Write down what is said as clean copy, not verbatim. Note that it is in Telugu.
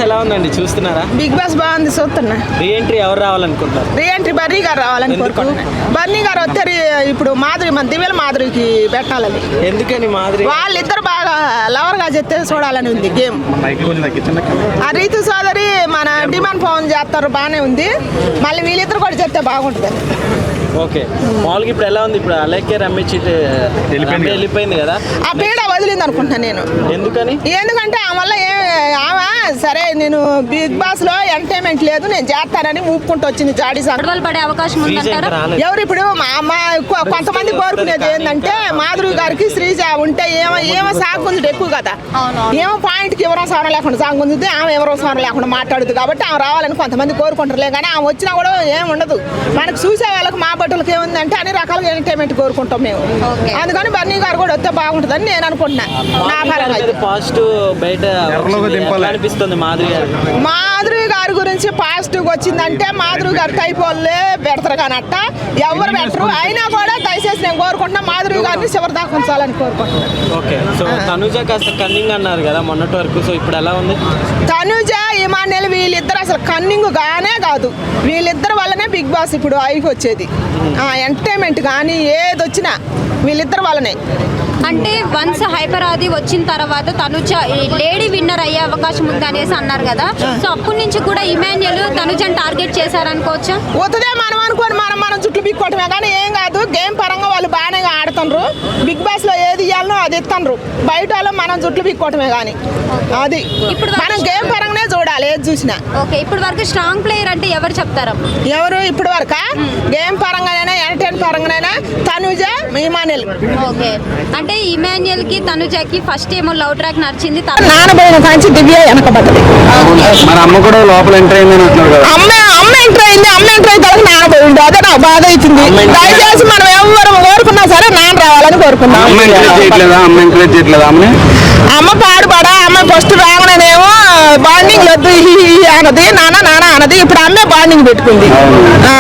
ఎలా ఉందండి చూస్తున్నారా? బిగ్ బాస్ బాగుంది, చూస్తున్నా. రీ ఎంట్రీ ఎవరు రావాలనుకుంటారు? రీ ఎంట్రీ బర్నీ గారు రావాలని కోరుకుంటున్నాను. బర్నీ గారు వస్తే ఇప్పుడు మాధురి మన దివ్యల మాధురికి పెట్టాలని. ఎందుకని మాధురి? వాళ్ళిద్దరు బాగా లవర్ గా చెప్తే చూడాలని ఉంది గేమ్. ఆ రీతు సోదరి మన డిమాండ్ ఫోన్ చేస్తారు, బాగానే ఉంది. మళ్ళీ వీళ్ళిద్దరు కూడా చెప్తే బాగుంటుంది. ఓకే, మామూలుగా ఇప్పుడు ఎలా ఉంది? ఇప్పుడు అలాగే రమ్మేసి వెళ్ళిపోయింది కదా, ఆ పీడ వదిలింది అనుకుంటున్నాను నేను. ఎందుకంటే ఆమె వల్ల ఆమె సరే నేను బిగ్ బాస్ లో ఎంటర్టైన్మెంట్ లేదు నేను చేస్తానని ఊపుకుంటూ వచ్చింది. జాడీ పడే అవకాశం ఎవరు ఇప్పుడు కొంతమంది కోరుకునేది ఏంటంటే మాధురి గారికి శ్రీజ ఉంటే ఏమో సాగుంది ఎక్కువ కదా, ఏమో పాయింట్ కి ఎవరో సవరం లేకుండా సాగుంది, ఆమె ఎవరో సవరం లేకుండా మాట్లాడుతుంది కాబట్టి ఆమె రావాలని కొంతమంది కోరుకుంటారులే. కానీ ఆమె వచ్చినా కూడా ఏం ఉండదు. మనకు చూసే వాళ్ళకి మా బట్టలకి ఏముందంటే అన్ని రకాలుగా ఎంటర్టైన్మెంట్ కోరుకుంటాం మేము. అందుకని బర్నీ గారు కూడా వస్తే బాగుంటుందని నేను అనుకుంటున్నా. నా పరంగా పాజిటివ్ బయట అనిపిస్తుంది మాధురి గారి గురించి పాజిటివ్ వచ్చిందంటే మాధురి గారు టైప్ వాళ్ళే పెడతారు కానీ అట్ట ఎవరు పెట్టరు. అయినా కూడా దయచేసి నేను కోరుకుంటున్నా మాధురి గారిని చివరి దాకా ఉంచాలని కోరుకుంటున్నాను. ఓకే, సో తనుజ కాస్త కన్నింగ్ అన్నారు కదా మొన్నటి వరకు, సో ఇప్పుడు ఎలా ఉంది? తనుజ ఇమాన్యుల్ వీళ్ళిద్దరు అసలు కన్నింగ్ గానే కాదు, వీళ్ళిద్దరు వల్లనే బిగ్ బాస్ ఇప్పుడు అయికి వచ్చేది. ఎంటర్టైన్మెంట్ కానీ ఏది వచ్చినా వీళ్ళిద్దరు వల్లనే. అంటే వన్స్ హైపర్ ఆది వచ్చిన తర్వాత తనుజ లేడీ విన్నర్ అయ్యే అవకాశం ఉంది అనేసి అన్నారు కదా, సో అప్పటి నుంచి కూడా ఇమాన్యుల్ తనుజని టార్గెట్ చేశారనుకోవచ్చా? వద్దుదే మనం అనుకోని మనం చుట్లు బిక్కోవటమే కానీ ఏం కాదు. గేమ్ పరంగా వాళ్ళు బాగానే ఆడుతున్నారు. బిగ్ బాస్ లో ఏది ఇవ్వాలనో అది ఇస్తున్నారు. బయట వాళ్ళు మనం చుట్లు బిక్కోవటమే కానీ అది ఇప్పుడు మనం గేమ్ పరంగానే చూడాలి ఏది చూసినా. ఓకే, ఇప్పుడు వరకు స్ట్రాంగ్ ప్లేయర్ అంటే ఎవరు చెప్తారు? ఎవరు ఇప్పుడు వరకు గేమ్ పరంగానైనా ఎంటర్టైన్ పరంగానైనా తనుజ ఇమాన్యుల్. ఓకే, అంటే ఇమాన్యుల్ కి తనుజకి ఫస్ట్ ఏమో లవ్ ట్రాక్ నడిచింది, నానబోయిన కాంచి దివ్య వెనకబడ్డది. అమ్మ కూడా లోపల ఎంటర్ అయింది అంటున్నారు కదా. అమ్మ ఎంటర్ అయింది. అమ్మ ఎంటర్ అయిన తర్వాత నానబోయింది. అదే నాకు బాధ అవుతుంది. దయచేసి మనం ఎవరు కోరుకున్నా సరే నాన్న రావాలని కోరుకున్నాం. అమ్మ పాడుపడా అమ్మ ఫస్ట్ రాగానేమో బాండింగ్ వద్దు అన్నది, నాన్న అన్నది. ఇప్పుడు అమ్మే బాండింగ్ పెట్టుకుంది.